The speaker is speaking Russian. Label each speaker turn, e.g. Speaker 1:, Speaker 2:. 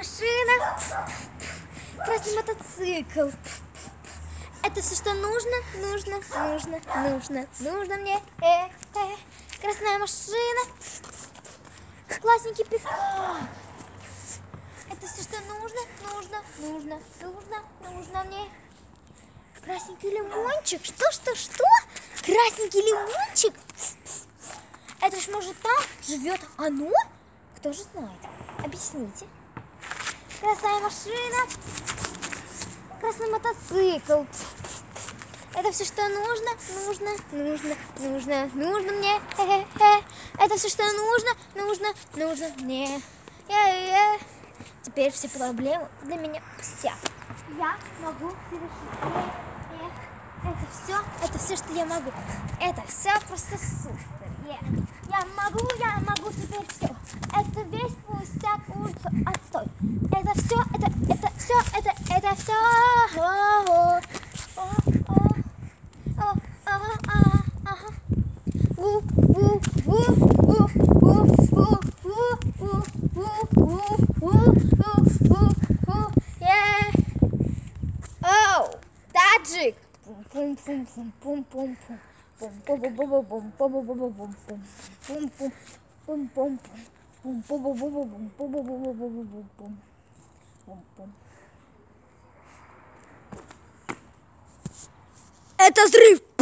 Speaker 1: машина, красный мотоцикл. Это все, что нужно мне. Красная машина, классненький пикап. Это все, что нужно мне. Красненький лимончик. Что? Красненький лимончик? Это ж, может, там живет оно? Кто же знает? Объясните. Красная машина, красный мотоцикл. Это все, что нужно мне. Это все, что нужно мне. Теперь все проблемы для меня пустят. Я могу совершить. Это все, что я могу. Это все просто супер. Я могу теперь все. Это весь пустяк, отстой. Это все. Таджик. Это взрыв!